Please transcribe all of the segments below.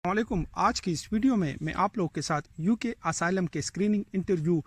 वालेकुम। आज की इस वीडियो में मैं आप लोगों के साथ यूके असाइलम के स्क्रीनिंग इंटरव्यू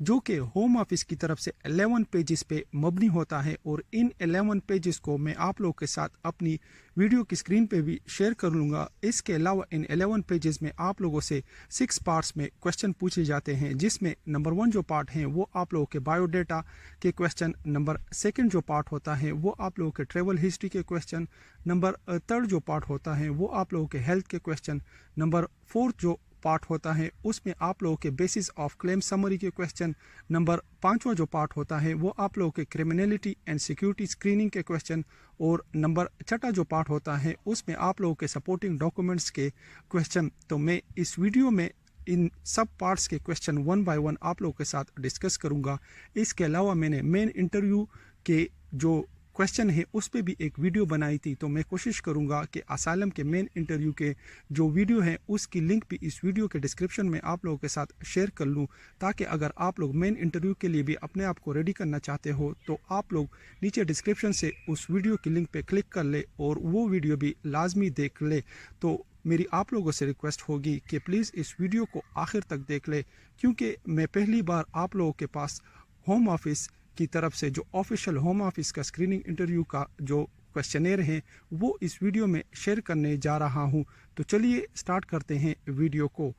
जो कि होम ऑफिस की तरफ से 11 पेजेस पे मबनी होता है और इन 11 पेजेस को मैं आप लोगों के साथ अपनी वीडियो की स्क्रीन पे भी शेयर कर लूँगा। इसके अलावा इन 11 पेजेस में आप लोगों से 6 पार्ट्स में क्वेश्चन पूछे जाते हैं, जिसमें नंबर 1 जो पार्ट है वो आप लोगों के बायोडाटा के क्वेश्चन, नंबर 2 जो पार्ट होता है वो आप लोगों के ट्रेवल हिस्ट्री के क्वेश्चन, नंबर 3 जो पार्ट होता है वो आप लोगों के हेल्थ के क्वेश्चन, नंबर 4 जो पार्ट होता है उसमें आप लोगों के बेसिस ऑफ क्लेम समरी के क्वेश्चन, नंबर 5वां जो पार्ट होता है वो आप लोगों के क्रिमिनलिटी एंड सिक्योरिटी स्क्रीनिंग के क्वेश्चन, और नंबर 6 जो पार्ट होता है उसमें आप लोगों के सपोर्टिंग डॉक्यूमेंट्स के क्वेश्चन। तो मैं इस वीडियो में इन सब पार्ट्स के क्वेश्चन 1 बाय 1 आप लोगों के साथ डिस्कस करूंगा। इसके अलावा मैंने मेन इंटरव्यू के जो क्वेश्चन है उस पर भी एक वीडियो बनाई थी, तो मैं कोशिश करूंगा कि असाइलम के मेन इंटरव्यू के जो वीडियो है उसकी लिंक भी इस वीडियो के डिस्क्रिप्शन में आप लोगों के साथ शेयर कर लूं, ताकि अगर आप लोग मेन इंटरव्यू के लिए भी अपने आप को रेडी करना चाहते हो तो आप लोग नीचे डिस्क्रिप्शन से उस वीडियो की लिंक पे क्लिक कर ले और वो वीडियो भी लाजमी देख ले। तो मेरी आप लोगों से रिक्वेस्ट होगी कि प्लीज़ इस वीडियो को आखिर तक देख ले, क्योंकि मैं पहली बार आप लोगों के पास होम ऑफिस की तरफ से जो ऑफिशियल होम ऑफिस का स्क्रीनिंग इंटरव्यू का जो क्वेश्चनेयर है वो इस वीडियो में शेयर करने जा रहा हूं। तो चलिए स्टार्ट करते हैं वीडियो को।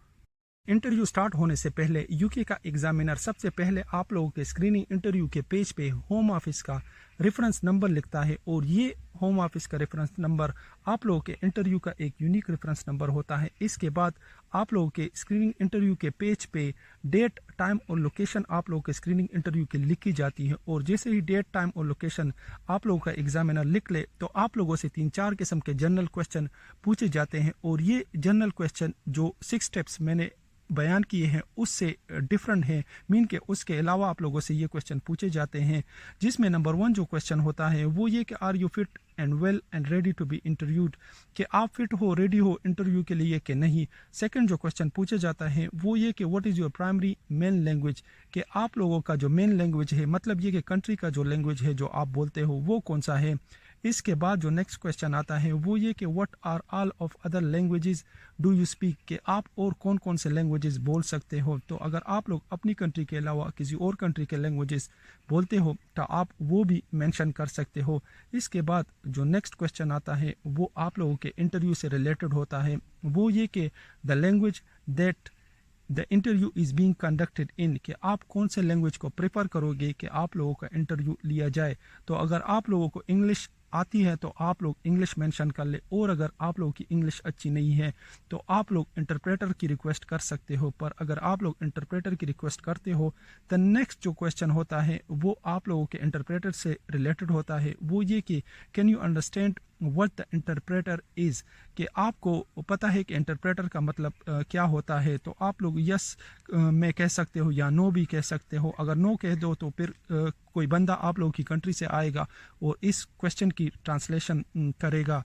इंटरव्यू स्टार्ट होने से पहले यूके का एग्जामिनर सबसे पहले आप लोगों के स्क्रीनिंग इंटरव्यू के पेज पे होम ऑफिस का रेफरेंस नंबर लिखता है, और ये होम ऑफिस का रेफरेंस नंबर आप लोगों के इंटरव्यू का एक यूनिक रेफरेंस नंबर होता है। इसके बाद आप लोगों के स्क्रीनिंग इंटरव्यू के पेज पे डेट, टाइम और लोकेशन आप लोगों के स्क्रीनिंग इंटरव्यू की लिखी जाती है, और जैसे ही डेट, टाइम और लोकेशन आप लोगों का एग्जामिनर लिख ले तो आप लोगों से 3-4 किस्म के जनरल क्वेश्चन पूछे जाते हैं, और ये जनरल क्वेश्चन जो 6 स्टेप्स मैंने बयान किए हैं उससे डिफरेंट है, मीन के उसके अलावा आप लोगों से ये क्वेश्चन पूछे जाते हैं, जिसमें नंबर 1 जो क्वेश्चन होता है वो ये कि are you fit and well and ready to be interviewed, कि आप फिट हो, रेडी हो इंटरव्यू के लिए कि नहीं। सेकंड जो क्वेश्चन पूछा जाता है वो ये कि what is your primary main language, कि आप लोगों का जो मेन लैंग्वेज है, मतलब ये कि कंट्री का जो लैंग्वेज है जो आप बोलते हो वो कौन सा है। इसके बाद जो नेक्स्ट क्वेश्चन आता है वो ये कि what are all of other languages do you speak, कि आप और कौन कौन से लैंग्वेजेस बोल सकते हो। तो अगर आप लोग अपनी कंट्री के अलावा किसी और कंट्री के लैंग्वेजेस बोलते हो तो आप वो भी मेंशन कर सकते हो। इसके बाद जो नेक्स्ट क्वेश्चन आता है वो आप लोगों के इंटरव्यू से रिलेटेड होता है, वो ये कि the language that the interview is being conducted in, कि आप कौन से लैंग्वेज को प्रेफर करोगे कि आप लोगों का इंटरव्यू लिया जाए। तो अगर आप लोगों को इंग्लिश आती है तो आप लोग इंग्लिश मेंशन कर ले, और अगर आप लोगों की इंग्लिश अच्छी नहीं है तो आप लोग इंटरप्रेटर की रिक्वेस्ट कर सकते हो। पर अगर आप लोग इंटरप्रेटर की रिक्वेस्ट करते हो तो नेक्स्ट जो क्वेश्चन होता है वो आप लोगों के इंटरप्रेटर से रिलेटेड होता है, वो ये कि can you understand what the interpreter is, कि आपको पता है कि इंटरप्रेटर का मतलब क्या होता है। तो आप लोग यस में कह सकते हो या नो भी कह सकते हो। अगर नो कह दो तो फिर कोई बंदा आप लोगों की कंट्री से आएगा और इस क्वेश्चन की ट्रांसलेशन करेगा।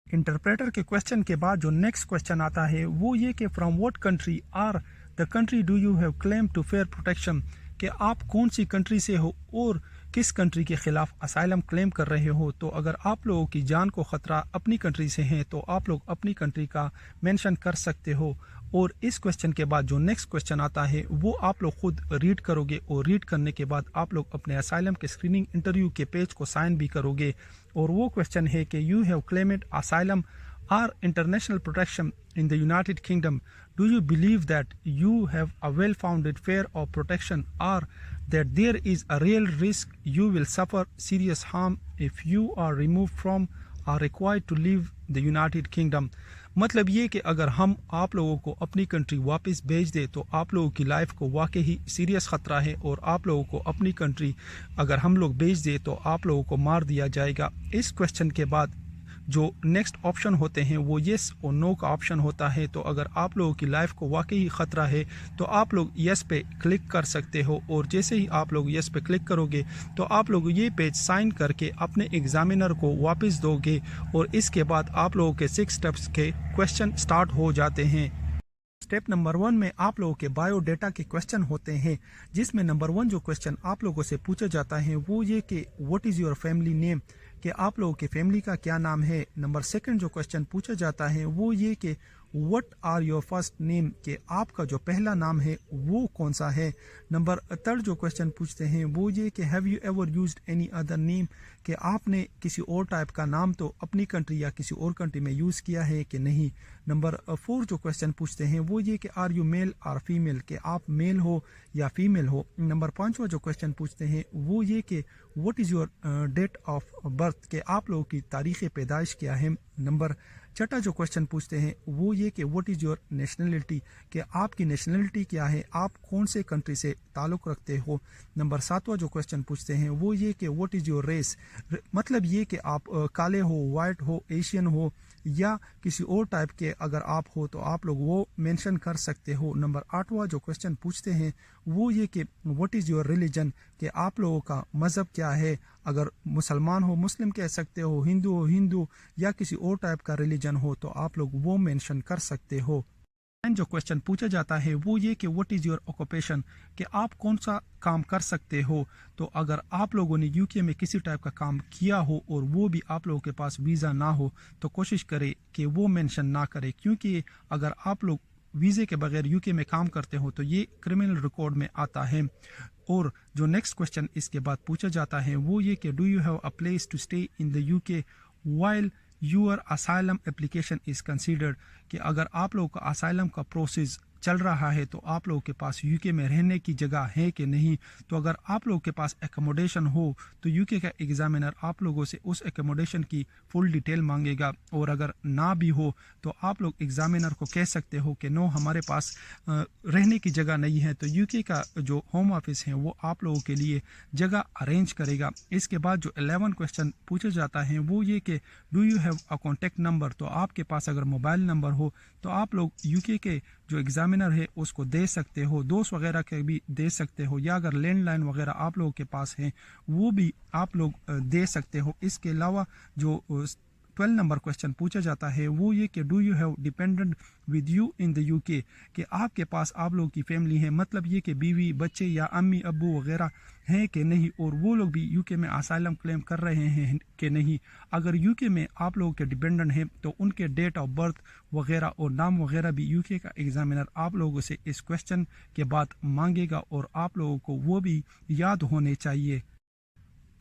इंटरप्रेटर के क्वेश्चन के बाद जो नेक्स्ट क्वेश्चन आता है वो ये कि from what country are the country do you have claim to fair protection, कि आप कौन सी कंट्री से हो और किस कंट्री के खिलाफ असाइलम क्लेम कर रहे हो। तो अगर आप लोगों की जान को ख़तरा अपनी कंट्री से है तो आप लोग अपनी कंट्री का मेंशन कर सकते हो। और इस क्वेश्चन के बाद जो नेक्स्ट क्वेश्चन आता है वो आप लोग खुद रीड करोगे, और रीड करने के बाद आप लोग अपने असाइलम के स्क्रीनिंग इंटरव्यू के पेज को साइन भी करोगे। और वो क्वेश्चन है कि you have claimed asylum or international protection in the United Kingdom. Do you believe that you have a well-founded fear of protection, or that there is a real risk you will suffer serious harm if you are removed from or required to leave the United Kingdom? मतलब ये कि अगर हम आप लोगों को अपनी country वापस भेज दे तो आप लोगों की लाइफ को वाकई ही सीरियस ख़तरा है, और आप लोगों को अपनी कंट्री अगर हम लोग भेज दे तो आप लोगों को मार दिया जाएगा। इस क्वेश्चन के बाद जो नेक्स्ट ऑप्शन होते हैं वो येस और नो का ऑप्शन होता है। तो अगर आप लोगों की लाइफ को वाकई ख़तरा है तो आप लोग येस पे क्लिक कर सकते हो, और जैसे ही आप लोग येस पे क्लिक करोगे तो आप लोग ये पेज साइन करके अपने एग्जामिनर को वापस दोगे, और इसके बाद आप लोगों के 6 स्टेप्स के क्वेश्चन स्टार्ट हो जाते हैं। स्टेप नंबर 1 में आप लोगों के बायोडाटा के क्वेश्चन होते हैं, जिसमें नंबर 1 जो क्वेश्चन आप लोगों से पूछा जाता है वो ये कि what is your family name, कि आप लोगों के फैमिली का क्या नाम है। नंबर 2 जो क्वेश्चन पूछा जाता है वो ये कि what are your first name, कि आपका जो पहला नाम है वो कौन सा है। नंबर 3 जो क्वेश्चन पूछते हैं वो ये कि have you ever used any other name, कि आपने किसी और टाइप का नाम तो अपनी कंट्री या किसी और कंट्री में यूज़ किया है कि नहीं। नंबर 4 जो क्वेश्चन पूछते हैं वो ये कि आर यू मेल और फीमेल, कि आप मेल हो या फीमेल हो। नंबर 5वां जो क्वेश्चन पूछते हैं वो ये कि what is your date of birth, कि आप लोगों की तारीख़ पैदाइश क्या है। नंबर 6 जो क्वेश्चन पूछते हैं वो ये कि व्हाट इज़ योर नेशनलिटी, कि आपकी नेशनलिटी क्या है, आप कौन से कंट्री से ताल्लुक़ रखते हो। नंबर 7वां जो क्वेश्चन पूछते हैं वो ये कि व्हाट इज़ योर रेस, मतलब ये कि आप काले हो, वाइट हो, एशियन हो या किसी और टाइप के अगर आप हो तो आप लोग वो मेंशन कर सकते हो। नंबर 8वां जो क्वेश्चन पूछते हैं वो ये कि व्हाट इज़ योर रिलीजन, कि आप लोगों का मज़हब क्या है, अगर मुसलमान हो मुस्लिम कह सकते हो, हिंदू हो हिंदू, या किसी और टाइप का रिलीजन हो तो आप लोग वो मेंशन कर सकते हो। एंड जो क्वेश्चन पूछा जाता है वो ये कि व्हाट इज़ योर ऑक्यूपेशन, कि आप कौन सा काम कर सकते हो। तो अगर आप लोगों ने यूके में किसी टाइप का काम किया हो और वो भी आप लोगों के पास वीज़ा ना हो तो कोशिश करें कि वो मेंशन ना करें, क्योंकि अगर आप लोग वीज़े के बगैर यूके में काम करते हो तो ये क्रिमिनल रिकॉर्ड में आता है। और जो नेक्स्ट क्वेश्चन इसके बाद पूछा जाता है वो ये कि do you have a place to stay in the UK while your asylum application is considered, कि अगर आप लोगों का असाइलम का प्रोसेस चल रहा है तो आप लोगों के पास यूके में रहने की जगह है कि नहीं। तो अगर आप लोगों के पास एकोमोडेशन हो तो यूके का एग्जामिनर आप लोगों से उस एकोमोडेशन की फुल डिटेल मांगेगा, और अगर ना भी हो तो आप लोग एग्जामिनर को कह सकते हो कि नो हमारे पास रहने की जगह नहीं है, तो यूके का जो होम ऑफिस है वो आप लोगों के लिए जगह अरेंज करेगा। इसके बाद जो 11 क्वेश्चन पूछा जाता है वो ये कि do you have a contact number, तो आपके पास अगर मोबाइल नंबर हो तो आप लोग यूके के जो एग्जामिनर है उसको दे सकते हो, दोस्त वगैरह के भी दे सकते हो, या अगर लैंडलाइन वगैरह आप लोगों के पास है वो भी आप लोग दे सकते हो। इसके अलावा जो 12 नंबर क्वेश्चन पूछा जाता है वो ये कि do you have dependent with you in the UK, कि आपके पास आप लोगों की फैमिली है, मतलब ये कि बीवी बच्चे या अम्मी अब्बू वगैरह हैं कि नहीं, और वो लोग भी यूके में असाइलम क्लेम कर रहे हैं कि नहीं। अगर यूके में आप लोगों के डिपेंडेंट हैं तो उनके डेट ऑफ बर्थ वगैरह और नाम वगैरह भी यूके का एग्जामिनर आप लोगों से इस क्वेश्चन के बाद मांगेगा और आप लोगों को वो भी याद होने चाहिए।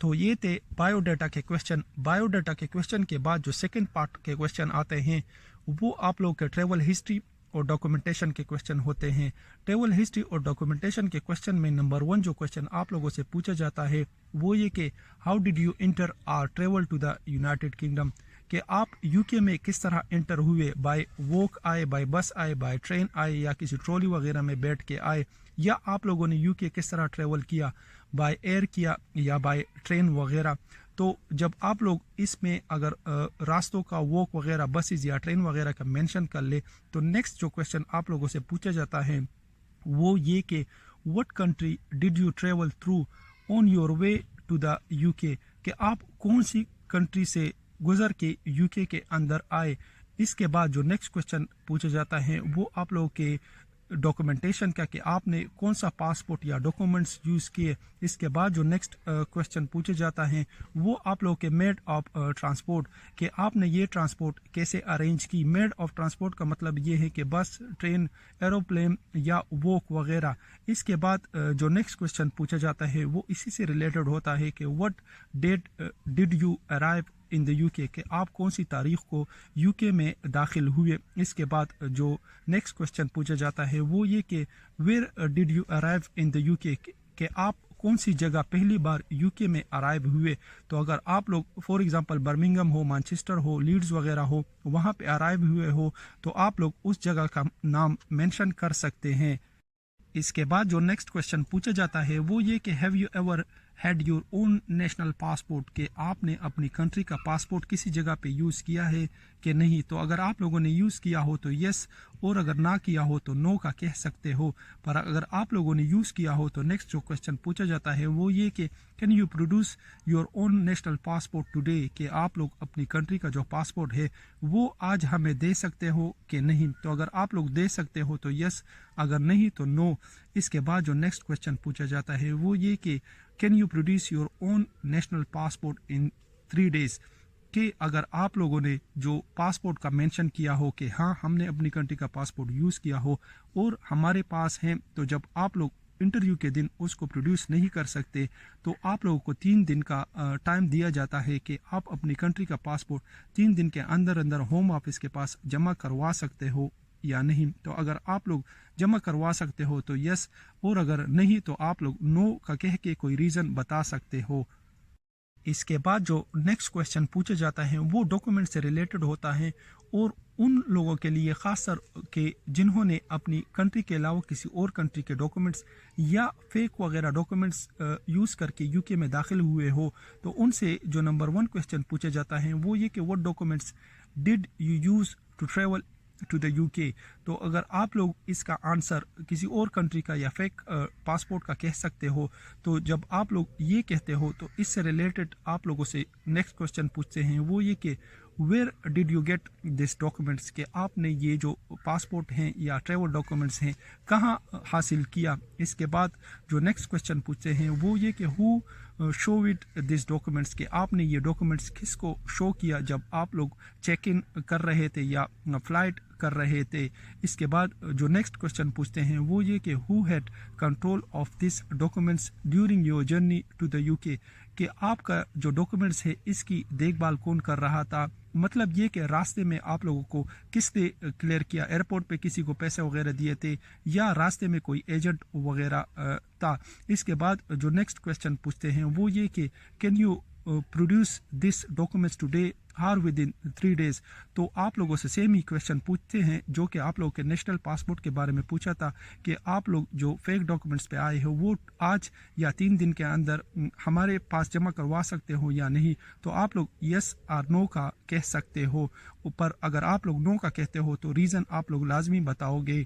तो ये थे बायोडाटा के क्वेश्चन। बायोडाटा के क्वेश्चन के बाद जो सेकंड पार्ट के क्वेश्चन आते हैं वो आप लोगों के ट्रैवल हिस्ट्री और डॉक्यूमेंटेशन के क्वेश्चन होते हैं। ट्रैवल हिस्ट्री और डॉक्यूमेंटेशन के क्वेश्चन में नंबर 1 जो क्वेश्चन आप लोगों से पूछा जाता है वो ये कि how did you enter or travel to the United Kingdom, कि आप यूके में किस तरह इंटर हुए, बाय वॉक आए, बाय बस आए, बाय ट्रेन आए, या किसी ट्रॉली वगैरह में बैठ के आए, या आप लोगों ने यूके किस तरह ट्रेवल किया, बाय एयर किया या बाय ट्रेन वगैरह। तो जब आप लोग इसमें अगर रास्तों का वॉक वगैरह बसेस या ट्रेन वगैरह का मेंशन कर ले तो नेक्स्ट जो क्वेश्चन आप लोगों से पूछा जाता है वो ये कि what country did you travel through on your way to the UK, कि आप कौन सी कंट्री से गुजर के यूके के अंदर आए। इसके बाद जो नेक्स्ट क्वेश्चन पूछा जाता है वो आप लोगों के डॉक्यूमेंटेशन का, कि आपने कौन सा पासपोर्ट या डॉक्यूमेंट्स यूज़ किए। इसके बाद जो नेक्स्ट क्वेश्चन पूछा जाता है वो आप लोगों के मेड ऑफ ट्रांसपोर्ट, कि आपने ये ट्रांसपोर्ट कैसे अरेंज की। मेड ऑफ ट्रांसपोर्ट का मतलब ये है कि बस, ट्रेन, एरोप्लेन या वॉक वगैरह। इसके बाद जो नेक्स्ट क्वेश्चन पूछा जाता है वो इसी से रिलेटेड होता है कि what date did you arrive in the UK, कि आप कौन सी तारीख को यूके में दाखिल हुए। इसके बाद जो नेक्स्ट क्वेश्चन पूछा जाता है वो ये कि where did you arrive in the UK, कि आप कौन सी जगह पहली बार यूके में अराइव हुए। तो अगर आप लोग फॉर एग्जांपल बर्मिंघम हो, मैनचेस्टर हो, लीड्स वगैरह हो, वहाँ पे अराइव हुए हो तो आप लोग उस जगह का नाम मेंशन कर सकते हैं। इसके बाद जो नेक्स्ट क्वेश्चन पूछा जाता है वो ये कि have you ever had your own national passport, कि आपने अपनी कंट्री का पासपोर्ट किसी जगह पे यूज़ किया है कि नहीं। तो अगर आप लोगों ने यूज़ किया हो तो यस, और अगर ना किया हो तो नो का कह सकते हो। पर अगर आप लोगों ने यूज़ किया हो तो नेक्स्ट जो क्वेश्चन पूछा जाता है वो ये कि can you produce your own national passport today, कि आप लोग अपनी कंट्री का जो पासपोर्ट है वो आज हमें दे सकते हो कि नहीं। तो अगर आप लोग दे सकते हो तो यस, अगर नहीं तो नो। इसके बाद जो नेक्स्ट क्वेश्चन पूछा जाता है वो ये कि can you produce your own national passport in 3 days, کہ اگر آپ لوگوں نے جو پاسپورٹ کا مینشن کیا ہو کہ ہاں ہم نے اپنی کنٹری کا پاسپورٹ یوز کیا ہو اور ہمارے پاس ہیں، تو جب آپ لوگ انٹرویو کے دن اس کو پروڈیوس نہیں کر سکتے تو آپ لوگوں کو 3 دن کا ٹائم دیا جاتا ہے کہ آپ اپنی کنٹری کا پاسپورٹ 3 دن کے اندر ہوم آفس کے پاس جمع کروا سکتے ہو یا نہیں. تو اگر آپ لوگ جمع کروا سکتے ہو تو یس، اور اگر نہیں تو آپ لوگ نو کا کہہ کے کوئی ریزن بتا سکتے ہو. اس کے بعد جو نیکسٹ کویشچن پوچھا جاتا ہے وہ ڈاکومنٹ سے ریلیٹڈ ہوتا ہے، اور ان لوگوں کے لیے خاص طور کہ جنہوں نے اپنی کنٹری کے علاوہ کسی اور کنٹری کے ڈاکومنٹس یا فیک وغیرہ ڈاکومنٹس یوز کر کے یو کے میں داخل ہوئے ہو، تو ان سے جو نمبر 1 کویشچن پوچھا جاتا ہے وہ یہ کہ what documents did you use to travel to the UK. تو اگر آپ لوگ اس کا آنسر کسی اور کنٹری کا یا فیک پاسپورٹ کا کہہ سکتے ہو، تو جب آپ لوگ یہ کہتے ہو تو اس سے ریلیٹڈ آپ لوگوں سے نیکسٹ کویشچن پوچھتے ہیں وہ یہ کہ where did you get this documents, کہ آپ نے یہ جو پاسپورٹ ہیں یا ٹریول ڈاکومنٹس ہیں کہاں حاصل کیا. اس کے بعد جو نیکسٹ کویشچن پوچھتے ہیں وہ یہ کہ ہو شو اٹ دس ڈاکومنٹس، کہ آپ نے یہ ڈاکومنٹس کس کو شو کیا جب آپ لوگ چیک ان کر رہے تھے یا فلائٹ کر رہے تھے. اس کے بعد جو نیکسٹ کویشچن پوچھتے ہیں وہ یہ کہ who had control of this documents during your journey to the you کے، کہ آپ کا جو ڈاکومنٹس ہے اس کی دیکھ بھال کون کر رہا تھا. مطلب یہ کہ راستے میں آپ لوگوں کو کس نے کلیئر کیا، ایئرپورٹ پہ کسی کو پیسے وغیرہ دیے تھے یا راستے میں کوئی ایجنٹ وغیرہ تھا. اس کے بعد جو نیکسٹ کویشچن پوچھتے ہیں وہ یہ کہ can you produce this documents today or within 3 days. تو آپ لوگوں سے سیم ہی کویشچن پوچھتے ہیں جو کہ آپ لوگوں کے نیشنل پاسپورٹ کے بارے میں پوچھا تھا کہ آپ لوگ جو فیک ڈاکومنٹس پہ آئے ہو وہ آج یا 3 دن کے اندر ہمارے پاس جمع کروا سکتے ہو یا نہیں. تو آپ لوگ یس اور نو کا کہہ سکتے ہو. اوپر اگر آپ لوگ نو کا کہتے ہو تو ریزن آپ لوگ لازمی بتاؤ گے.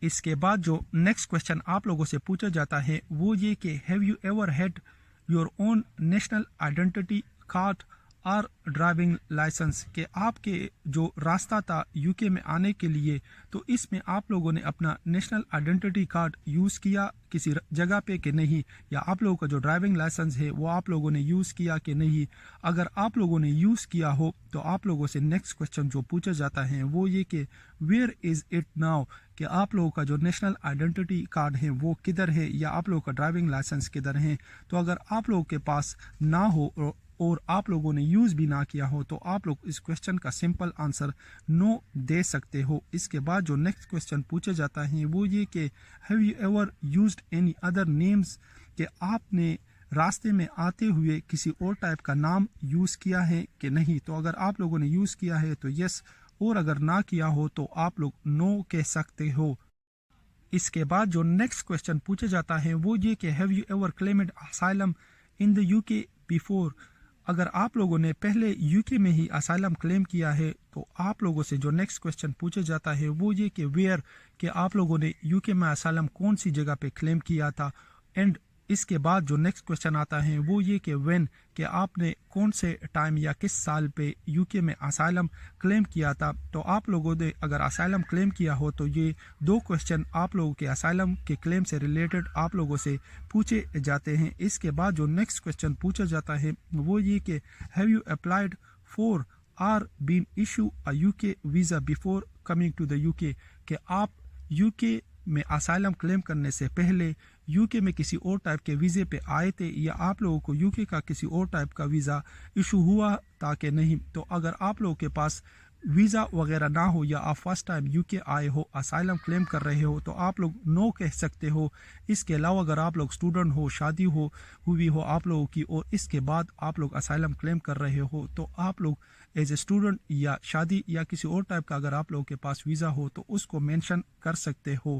اس کے بعد جو نیکسٹ کویشچن آپ لوگوں سے پوچھا جاتا ہے وہ یہ کہ have you ever had your own national identity card اور ڈرائیونگ لائسنس، کہ آپ کے جو راستہ تھا یو کے میں آنے کے لیے تو اس میں آپ لوگوں نے اپنا نیشنل آئیڈینٹی کارڈ یوز کیا کسی جگہ پہ کہ نہیں، یا آپ لوگوں کا جو ڈرائیونگ لائسنس ہے وہ آپ لوگوں نے یوز کیا کہ نہیں. اگر آپ لوگوں نے یوز کیا ہو تو آپ لوگوں سے نیکسٹ کویشچن جو پوچھا جاتا ہے وہ یہ کہ ویئر از اٹ ناؤ، کہ آپ لوگوں کا جو نیشنل آئیڈینٹی کارڈ ہے وہ کدھر ہے یا آپ لوگوں کا ڈرائیونگ لائسنس کدھر ہے. تو اگر آپ لوگوں کے پاس نہ ہو اور آپ لوگوں نے یوز بھی نہ کیا ہو تو آپ لوگ اس کویشچن کا سمپل آنسر نو دے سکتے ہو. اس کے بعد جو نیکسٹ کویشچن پوچھا جاتا ہے وہ یہ کہ have you ever used any other names, کہ آپ نے راستے میں آتے ہوئے کسی اور ٹائپ کا نام یوز کیا ہے کہ نہیں. تو اگر آپ لوگوں نے یوز کیا ہے تو یس، اور اگر نہ کیا ہو تو آپ لوگ نو کہہ سکتے ہو. اس کے بعد جو نیکسٹ کویشچن پوچھا جاتا ہے وہ یہ کہ have you ever claimed asylum in the you K before, اگر آپ لوگوں نے پہلے یو کے میں ہی اسائلم کلیم کیا ہے تو آپ لوگوں سے جو نیکسٹ کویشچن پوچھا جاتا ہے وہ یہ کہ ویئر، کہ آپ لوگوں نے یو کے میں اسائلم کون سی جگہ پہ کلیم کیا تھا. اینڈ اس کے بعد جو نیکسٹ کویشچن آتا ہے وہ یہ کہ وین، کہ آپ نے کون سے ٹائم یا کس سال پہ یو کے میں اسائلم کلیم کیا تھا. تو آپ لوگوں نے اگر اسائلم کلیم کیا ہو تو یہ 2 کویشچن آپ لوگوں کے اسائلم کے کلیم سے ریلیٹڈ آپ لوگوں سے پوچھے جاتے ہیں. اس کے بعد جو نیکسٹ کویشچن پوچھا جاتا ہے وہ یہ کہ have you applied for or been issued a UK visa before coming to the you کے، کہ آپ یو کے میں اسائلم کلیم کرنے سے پہلے یو کے میں کسی اور ٹائپ کے ویزے پہ آئے تھے یا آپ لوگوں کو یو کے کا کسی اور ٹائپ کا ویزا ایشو ہوا تاکہ نہیں. تو اگر آپ لوگوں کے پاس ویزا وغیرہ نہ ہو یا آپ فرسٹ ٹائم یو کے آئے ہو اسائلم کلیم کر رہے ہو تو آپ لوگ نو کہہ سکتے ہو. اس کے علاوہ اگر آپ لوگ اسٹوڈنٹ ہو، شادی ہوئی ہو آپ لوگوں کی اور اس کے بعد آپ لوگ اسائلم کلیم کر رہے ہو تو آپ لوگ ایز اے اسٹوڈنٹ یا شادی یا کسی اور ٹائپ کا اگر آپ لوگوں کے پاس ویزا ہو تو اس کو مینشن کر سکتے ہو.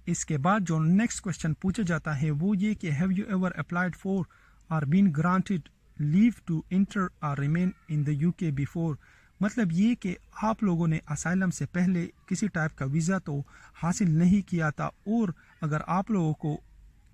اس کے بعد جو نیکسٹ کویشچن پوچھا جاتا ہے وہ یہ کہ have you ever applied for or been granted leave to enter or remain in the you K before, مطلب یہ کہ آپ لوگوں نے اسائلم سے پہلے کسی ٹائپ کا ویزا تو حاصل نہیں کیا تھا، اور اگر آپ لوگوں کو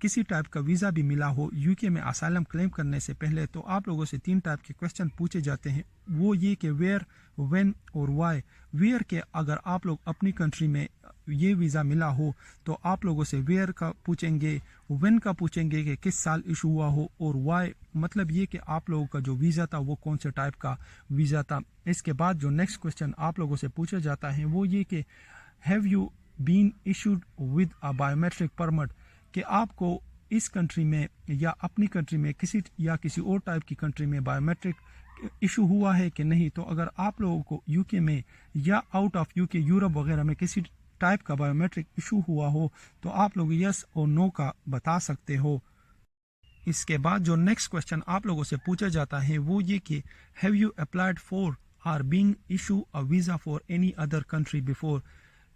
کسی ٹائپ کا ویزا بھی ملا ہو یو کے میں اسائلم کلیم کرنے سے پہلے تو آپ لوگوں سے 3 ٹائپ کے کویشچن پوچھے جاتے ہیں. وہ یہ کہ ویئر، وین اور وائی. ویئر کے اگر آپ لوگ اپنی کنٹری میں ये वीज़ा मिला हो तो आप लोगों से वेयर का पूछेंगे, व्हेन का पूछेंगे कि किस साल इशू हुआ हो, और वाई मतलब ये कि आप लोगों का जो वीज़ा था वो कौन से टाइप का वीज़ा था। इसके बाद जो नेक्स्ट क्वेश्चन आप लोगों से पूछा जाता है वो ये कि have you been issued with a biometric permit, कि आपको इस कंट्री में या अपनी कंट्री में किसी और टाइप की कंट्री में बायोमेट्रिक इशू हुआ है कि नहीं। तो अगर आप लोगों को यूके में या आउट ऑफ यूके यूरोप वगैरह में किसी टाइप का बायोमेट्रिक इशू हुआ हो तो आप लोग यस और नो का बता सकते हो। इसके बाद जो नेक्स्ट क्वेश्चन आप लोगों से पूछा जाता है वो ये कि have you applied for or being issue a visa for any other country before,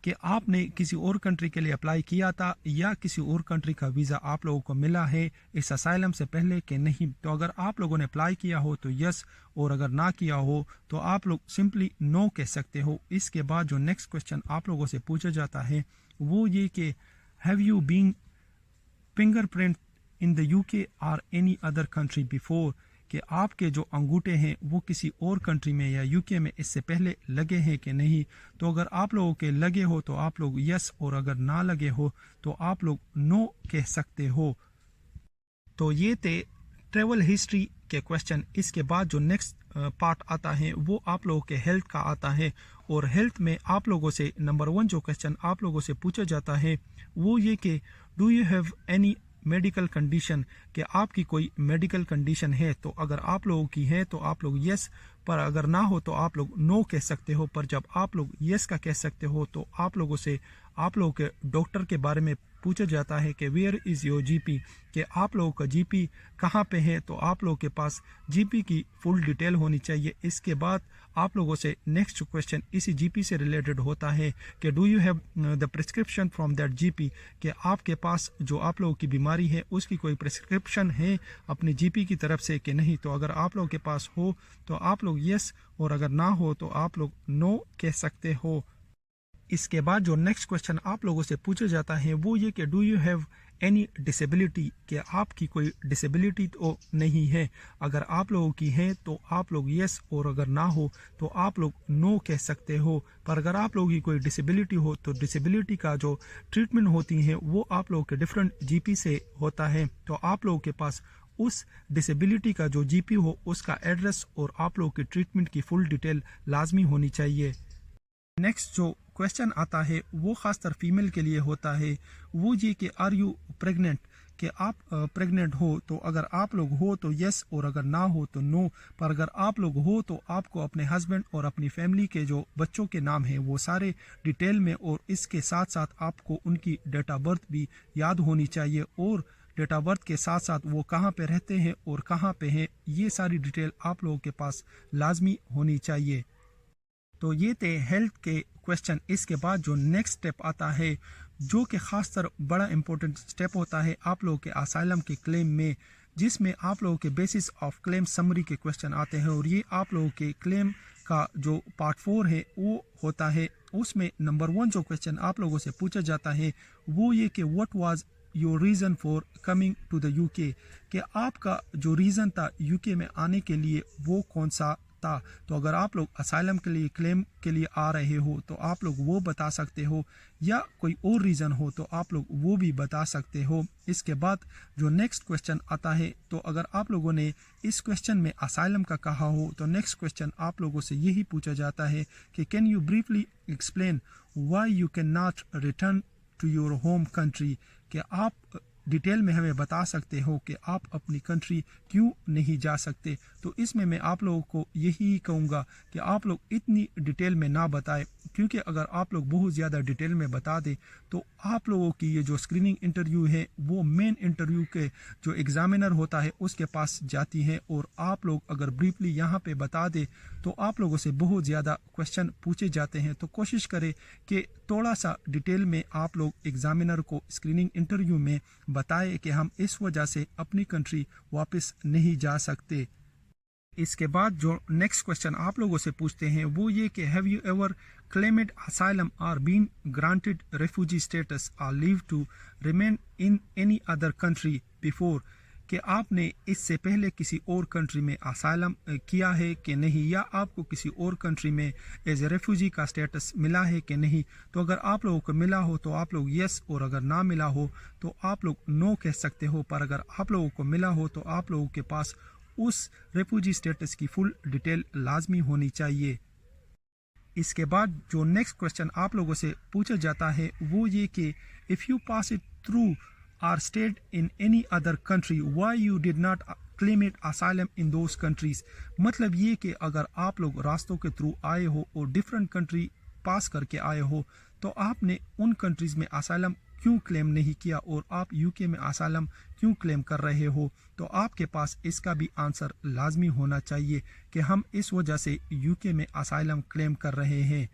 कि आपने किसी और कंट्री के लिए अप्लाई किया था या किसी और कंट्री का वीज़ा आप लोगों को मिला है इस असाइलम से पहले कि नहीं। तो अगर आप लोगों ने अप्लाई किया हो तो यस, और अगर ना किया हो तो आप लोग सिंपली नो कह सकते हो। इसके बाद जो नेक्स्ट क्वेश्चन आप लोगों से पूछा जाता है वो ये कि have you been fingerprint in the UK or any other country before, कि आपके जो अंगूठे हैं वो किसी और कंट्री में या यूके में इससे पहले लगे हैं कि नहीं। तो अगर आप लोगों के लगे हो तो आप लोग यस, और अगर ना लगे हो तो आप लोग नो कह सकते हो। तो ये थे ट्रेवल हिस्ट्री के क्वेश्चन। इसके बाद जो नेक्स्ट पार्ट आता है वो आप लोगों के हेल्थ का आता है, और हेल्थ में आप लोगों से नंबर 1 जो क्वेश्चन आप लोगों से पूछा जाता है वो ये कि do you have any medical condition, कि आपकी कोई मेडिकल कंडीशन है। तो अगर आप लोगों की है तो आप लोग यस, पर अगर ना हो तो आप लोग नो कह सकते हो। पर जब आप लोग यस का कह सकते हो तो आप लोगों से आप लोगों के डॉक्टर के बारे में पूछा जाता है कि वेयर इज़ योर जीपी, कि आप लोगों का जीपी कहाँ पे है। तो आप लोगों के पास जीपी की फुल डिटेल होनी चाहिए। इसके बाद आप लोगों से नेक्स्ट क्वेश्चन इसी जीपी से रिलेटेड होता है कि do you have the prescription from that GP, कि आपके पास जो आप लोगों की बीमारी है उसकी कोई प्रिस्क्रिप्शन है अपनी जीपी की तरफ से कि नहीं। तो अगर आप लोगों के पास हो तो आप लोग यस, और अगर ना हो तो आप लोग नो कह सकते हो। इसके बाद जो नेक्स्ट क्वेश्चन आप लोगों से पूछा जाता है वो ये कि do you have any disability, कि आपकी कोई डिसेबिलिटी तो नहीं है। अगर आप लोगों की है तो आप लोग यस, और अगर ना हो तो आप लोग नो कह सकते हो। पर अगर आप लोगों की कोई डिसेबिलिटी हो तो डिसेबिलिटी का जो ट्रीटमेंट होती है वो आप लोगों के डिफरेंट जीपी से होता है। तो आप लोगों के पास उस डिसेबिलिटी का जो जीपी हो उसका एड्रेस और आप लोगों की ट्रीटमेंट की फुल डिटेल लाजमी होनी चाहिए। नेक्स्ट जो क्वेश्चन आता है वो खासतर फीमेल के लिए होता है, वो ये कि आर यू प्रेग्नेंट, कि आप प्रेग्नेंट हो। तो अगर आप लोग हो तो यस, और अगर ना हो तो नो। पर अगर आप लोग हो तो आपको अपने हस्बैंड और अपनी फैमिली के जो बच्चों के नाम हैं वो सारे डिटेल में, और इसके साथ साथ आपको उनकी डेट ऑफ बर्थ भी याद होनी चाहिए, और डेट ऑफ बर्थ के साथ साथ वो कहाँ पे रहते हैं और कहाँ पे हैं ये सारी डिटेल आप लोगों के पास लाजमी होनी चाहिए। तो ये थे हेल्थ के क्वेश्चन। इसके बाद जो नेक्स्ट स्टेप आता है जो कि खासतर बड़ा इंपॉर्टेंट स्टेप होता है आप लोगों के असाइलम के क्लेम में, जिसमें आप लोगों के बेसिस ऑफ क्लेम समरी के क्वेश्चन आते हैं। और ये आप लोगों के क्लेम का जो पार्ट 4 है वो होता है। उसमें नंबर 1 जो क्वेश्चन आप लोगों से पूछा जाता है वो ये कि what was your reason for coming to the UK, कि आपका जो रीज़न था यूके में आने के लिए वो कौन सा था। तो अगर आप लोग असाइलम के लिए क्लेम के लिए आ रहे हो तो आप लोग वो बता सकते हो, या कोई और रीज़न हो तो आप लोग वो भी बता सकते हो। इसके बाद जो नेक्स्ट क्वेश्चन आता है, तो अगर आप लोगों ने इस क्वेश्चन में असाइलम का कहा हो तो नेक्स्ट क्वेश्चन आप लोगों से यही पूछा जाता है कि can you briefly explain why you can not return to your home country, कि आप डिटेल में हमें बता सकते हो कि आप अपनी कंट्री क्यों नहीं जा सकते। तो इसमें मैं आप लोगों को यही कहूँगा कि आप लोग इतनी डिटेल में ना बताएं, क्योंकि अगर आप लोग बहुत ज़्यादा डिटेल में बता दें तो आप लोगों की ये जो स्क्रीनिंग इंटरव्यू है वो मेन इंटरव्यू के जो एग्ज़ामिनर होता है उसके पास जाती है। और आप लोग अगर ब्रीफली यहाँ पे बता दें तो आप लोगों से बहुत ज़्यादा क्वेश्चन पूछे जाते हैं। तो कोशिश करें कि थोड़ा सा डिटेल में आप लोग एग्ज़ामिनर को स्क्रीनिंग इंटरव्यू में बताएं कि हम इस वजह से अपनी कंट्री वापस नहीं जा सकते। इसके बाद जो नेक्स्ट क्वेश्चन आप लोगों से पूछते हैं वो ये कि have you ever claimed asylum or been granted refugee status or leave to remain in any other country before, کہ آپ نے اس سے پہلے کسی اور کنٹری میں اسائلم کیا ہے کہ نہیں، یا آپ کو کسی اور کنٹری میں ایز اے ریفیوجی کا اسٹیٹس ملا ہے کہ نہیں. تو اگر آپ لوگوں کو ملا ہو تو آپ لوگ یس، اور اگر نہ ملا ہو تو آپ لوگ نو کہہ سکتے ہو. پر اگر آپ لوگوں کو ملا ہو تو آپ لوگوں کے پاس اس ریفیوجی اسٹیٹس کی فل ڈیٹیل لازمی ہونی چاہیے. اس کے بعد جو نیکسٹ کوشچن آپ لوگوں سے پوچھا جاتا ہے وہ یہ کہ if you pass it through or stayed in any other country why you did not claim it asylum in those countries. مطلب یہ کہ اگر آپ لوگ راستوں کے تھرو آئے ہو اور ڈفرینٹ کنٹری پاس کر کے آئے ہو تو آپ نے ان کنٹریز میں اسائلم کیوں کلیم نہیں کیا اور آپ یو کے میں اسائلم کیوں کلیم کر رہے ہو. تو آپ کے پاس اس کا بھی آنسر لازمی ہونا چاہیے کہ ہم اس وجہ سے یو کے میں اسائلم کلیم کر رہے ہیں.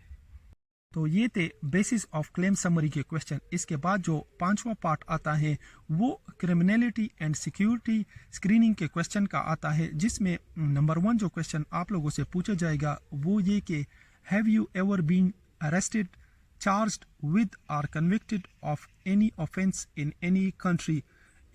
تو یہ تھے بیسس آف کلیم سمری کے کوشچن. اس کے بعد جو 5واں پارٹ آتا ہے وہ کرمنلٹی اینڈ سیکیورٹی اسکریننگ کے کوشچن کا آتا ہے، جس میں نمبر 1 جو کوشچن آپ لوگوں سے پوچھا جائے گا وہ یہ کہ have you ever been arrested, charged with or convicted of any offence in any country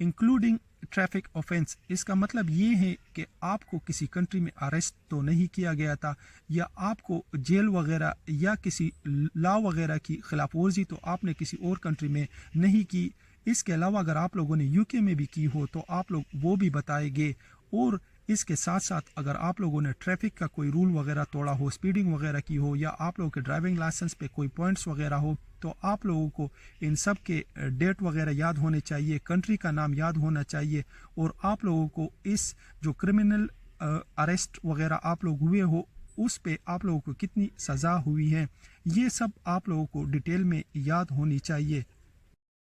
including traffic offence. اس کا مطلب یہ ہے کہ آپ کو کسی کنٹری میں اریسٹ تو نہیں کیا گیا تھا، یا آپ کو جیل وغیرہ یا کسی لا وغیرہ کی خلاف ورزی تو آپ نے کسی اور کنٹری میں نہیں کی. اس کے علاوہ اگر آپ لوگوں نے یو کے میں بھی کی ہو تو آپ لوگ وہ بھی بتائیں گے. اور اس کے ساتھ ساتھ اگر آپ لوگوں نے ٹریفک کا کوئی رول وغیرہ توڑا ہو، اسپیڈنگ وغیرہ کی ہو، یا آپ لوگوں کے ڈرائیونگ لائسنس پہ کوئی پوائنٹس وغیرہ ہو تو آپ لوگوں کو ان سب کے ڈیٹ وغیرہ یاد ہونے چاہیے، کنٹری کا نام یاد ہونا چاہیے، اور آپ لوگوں کو اس جو کرمنل اریسٹ وغیرہ آپ لوگ ہوئے ہو اس پہ آپ لوگوں کو کتنی سزا ہوئی ہے، یہ سب آپ لوگوں کو ڈیٹیل میں یاد ہونی چاہیے.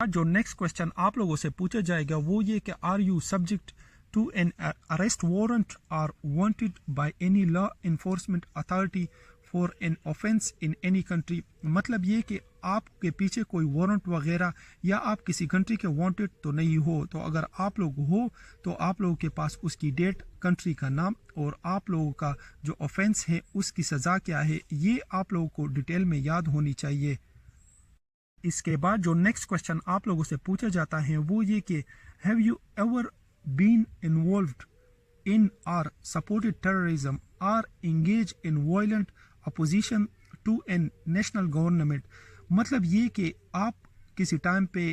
جو نیکسٹ کوشچن آپ لوگوں سے پوچھا جائے گا وہ یہ کہ are you subject to an arrest warrant or wanted by any law enforcement authority for an offense in any country. مطلب یہ کہ آپ کے پیچھے کوئی وارنٹ وغیرہ یا آپ کسی کنٹری کے وانٹڈ تو نہیں ہو. تو اگر آپ لوگ ہو تو آپ لوگوں کے پاس اس کی ڈیٹ، کنٹری کا نام اور آپ لوگوں کا جو offense ہے اس کی سزا کیا ہے، یہ آپ لوگوں کو ڈیٹیل میں یاد ہونی چاہیے. اس کے بعد جو نیکسٹ کوشچن آپ لوگوں سے پوچھا جاتا ہے وہ یہ کہ have you ever been involved in or supported terrorism or engaged in violent opposition to a national government. مطلب یہ کہ آپ کسی ٹائم پہ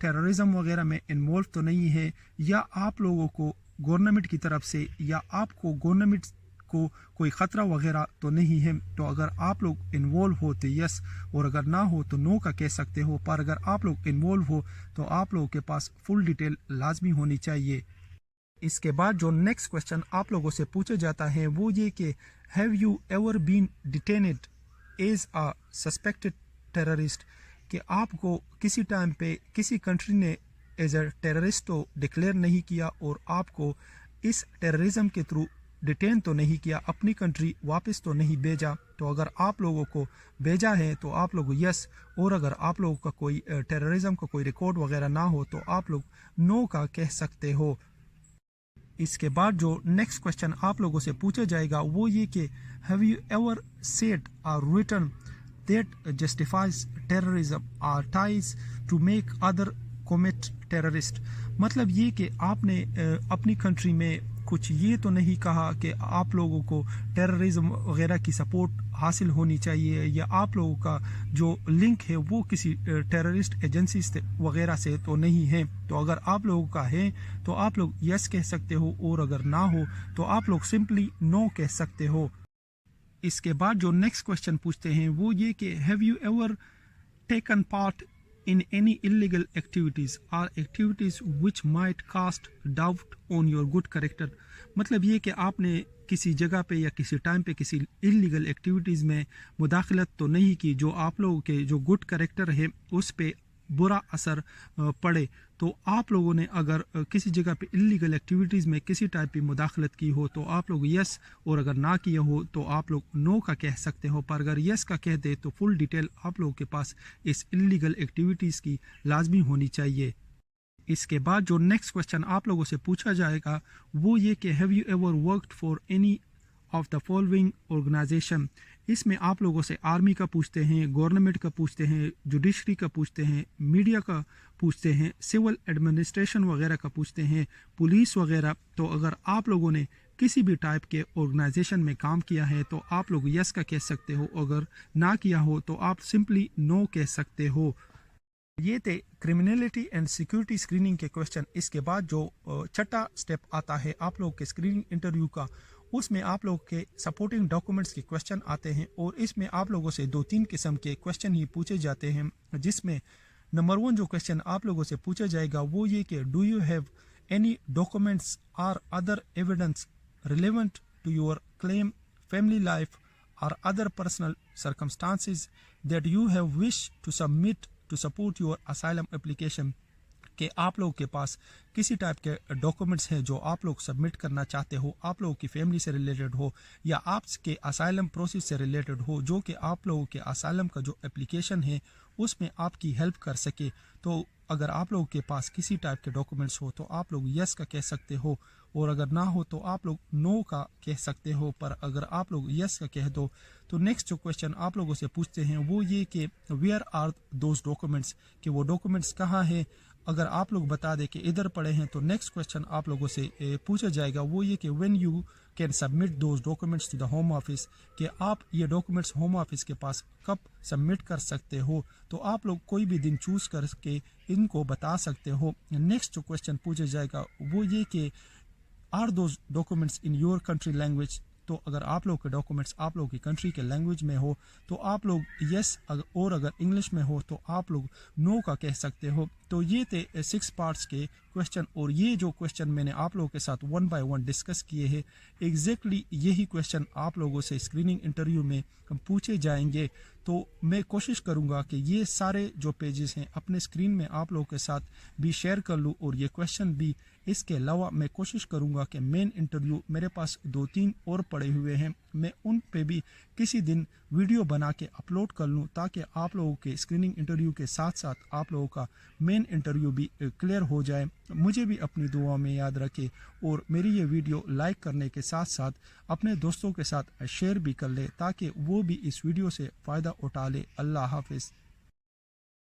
ٹیررزم وغیرہ میں انوالو تو نہیں ہے، یا آپ لوگوں کو گورنمنٹ کی طرف سے یا آپ کو گورنمنٹ کو کوئی خطرہ وغیرہ تو نہیں ہے. تو اگر آپ لوگ انوالو ہو تو یس، اور اگر نہ ہو تو نو کا کہہ سکتے ہو. پر اگر آپ لوگ انوالو ہو تو آپ لوگوں کے پاس فل ڈیٹیل لازمی ہونی چاہیے. اس کے بعد جو نیکسٹ کوشچن آپ لوگوں سے پوچھا جاتا ہے وہ یہ کہ have you ever been detained as a suspected terrorist, کہ آپ کو کسی ٹائم پہ کسی کنٹری نے ایز اے ٹیررسٹ تو ڈکلیئر نہیں کیا اور آپ کو اس ٹیررزم کے تھرو ڈیٹین تو نہیں کیا، اپنی کنٹری واپس تو نہیں بھیجا. تو اگر آپ لوگوں کو بھیجا ہے تو آپ لوگ یس، اور اگر آپ لوگوں کا کوئی ٹیررزم کا کوئی ریکارڈ وغیرہ نہ ہو تو آپ لوگ نو کا کہہ سکتے ہو. اس کے بعد جو نیکسٹ کوشچن آپ لوگوں سے پوچھا جائے گا وہ یہ کہ have you ever said or written that justifies terrorism or tries to make other commit terrorist. مطلب یہ کہ آپ نے اپنی کنٹری میں کچھ یہ تو نہیں کہا کہ آپ لوگوں کو ٹیررزم وغیرہ کی سپورٹ حاصل ہونی چاہیے، یا آپ لوگوں کا جو لنک ہے وہ کسی ٹیررسٹ ایجنسی وغیرہ سے تو نہیں ہے. تو اگر آپ لوگوں کا ہے تو آپ لوگ یس کہہ سکتے ہو، اور اگر نہ ہو تو آپ لوگ سمپلی نو کہہ سکتے ہو. اس کے بعد جو نیکسٹ کوشچن پوچھتے ہیں وہ یہ کہ have you ever taken part in any illegal activities or activities which might cast doubt on your good character. مطلب یہ کہ آپ نے کسی جگہ پہ یا کسی ٹائم پہ کسی انلیگل ایکٹیویٹیز میں مداخلت تو نہیں کی جو آپ لوگوں کے جو گڈ کریکٹر ہے اس پہ برا اثر پڑے. تو آپ لوگوں نے اگر کسی جگہ پہ انلیگل ایکٹیویٹیز میں کسی ٹائپ کی مداخلت کی ہو تو آپ لوگ یس، اور اگر نہ کیے ہو تو آپ لوگ نو کا کہہ سکتے ہو. پر اگر یس کا کہہ دے تو فل ڈیٹیل آپ لوگوں کے پاس اس انلیگل ایکٹیویٹیز کی لازمی ہونی چاہیے. اس کے بعد جو نیکسٹ کوشچن آپ لوگوں سے پوچھا جائے گا وہ یہ کہ have you ever worked for any of the following organization اس میں آپ لوگوں سے آرمی کا پوچھتے ہیں، گورنمنٹ کا پوچھتے ہیں، جوڈیشری کا پوچھتے ہیں، میڈیا کا پوچھتے ہیں، سول ایڈمنسٹریشن وغیرہ کا پوچھتے ہیں، پولیس وغیرہ. تو اگر آپ لوگوں نے کسی بھی ٹائپ کے آرگنائزیشن میں کام کیا ہے تو آپ لوگ یس کا کہہ سکتے ہو، اگر نہ کیا ہو تو آپ سمپلی نو کہہ سکتے ہو. یہ تھے کرمنلٹی اینڈ سیکورٹی اسکریننگ کے کوشچن. اس کے بعد جو چھٹا اسٹیپ آتا ہے آپ لوگ کے اسکریننگ انٹرویو کا، اس میں آپ لوگ کے سپورٹنگ ڈاکومنٹس کے کوشچن آتے ہیں، اور اس میں آپ لوگوں سے 2-3 قسم کے کوشچن ہی پوچھے جاتے ہیں، جس میں نمبر 1 جو کوشچن آپ لوگوں سے پوچھا جائے گا وہ یہ کہ do you have any documents or other evidence relevant to your claim, family life or other personal circumstances that you have wish to submit to support your asylum application, کہ آپ لوگوں کے پاس کسی ٹائپ کے ڈاکومنٹس ہیں جو آپ لوگ سبمٹ کرنا چاہتے ہو، آپ لوگوں کی فیملی سے ریلیٹڈ ہو یا آپ کے اسائلم پروسیس سے ریلیٹڈ ہو، جو کہ آپ لوگوں کے اسائلم کا جو اپلیکیشن ہے اس میں آپ کی ہیلپ کر سکے. تو اگر آپ لوگوں کے پاس کسی ٹائپ کے ڈاکومنٹس ہو تو آپ لوگ یس کا کہہ سکتے ہو، اور اگر نہ ہو تو آپ لوگ نو کا کہہ سکتے ہو. پر اگر آپ لوگ یس کا کہہ دو تو نیکسٹ جو کوشچن آپ لوگوں سے پوچھتے ہیں وہ یہ کہ ویئر آر دوز ڈاکومنٹس، کہ وہ ڈاکومنٹس کہاں ہیں. اگر آپ لوگ بتا دیں کہ ادھر پڑے ہیں تو نیکسٹ کوشچن آپ لوگوں سے پوچھا جائے گا وہ یہ کہ when you can submit those documents to the home office, کہ آپ یہ ڈاکومنٹس ہوم آفس کے پاس کب سبمٹ کر سکتے ہو. تو آپ لوگ کوئی بھی دن چوز کر کے ان کو بتا سکتے ہو. نیکسٹ جو کوشچن پوچھا جائے گا وہ یہ کہ are those documents in your country language, تو اگر آپ لوگ کے ڈاکومنٹس آپ لوگ کی کنٹری کے لینگویج میں ہو تو آپ لوگ یس، اور اگر انگلش میں ہو تو آپ لوگ نو کا کہہ سکتے ہو. تو یہ تھے 6 پارٹس کے کوشچن، اور یہ جو کوشچن میں نے آپ لوگوں کے ساتھ 1 بائی 1 ڈسکس کیے ہیں، ایگزیکٹلی یہی کوشچن آپ لوگوں سے اسکریننگ انٹرویو میں پوچھے جائیں گے. تو میں کوشش کروں گا کہ یہ سارے جو پیجز ہیں اپنے اسکرین میں آپ لوگوں کے ساتھ بھی شیئر کر لوں، اور یہ کوشچن بھی. اس کے علاوہ میں کوشش کروں گا کہ مین انٹرویو میرے پاس 2-3 اور پڑے ہوئے ہیں، میں ان پہ بھی کسی دن ویڈیو بنا کے اپلوڈ کر لوں، تاکہ آپ لوگوں کے اسکریننگ انٹرویو کے ساتھ ساتھ آپ لوگوں کا مین انٹرویو بھی کلیئر ہو جائے. مجھے بھی اپنی دعا میں یاد رکھے، اور میری یہ ویڈیو لائک کرنے کے ساتھ ساتھ اپنے دوستوں کے ساتھ شیئر بھی کر لے، تاکہ وہ بھی اس ویڈیو سے فائدہ اٹھا لے. اللہ حافظ.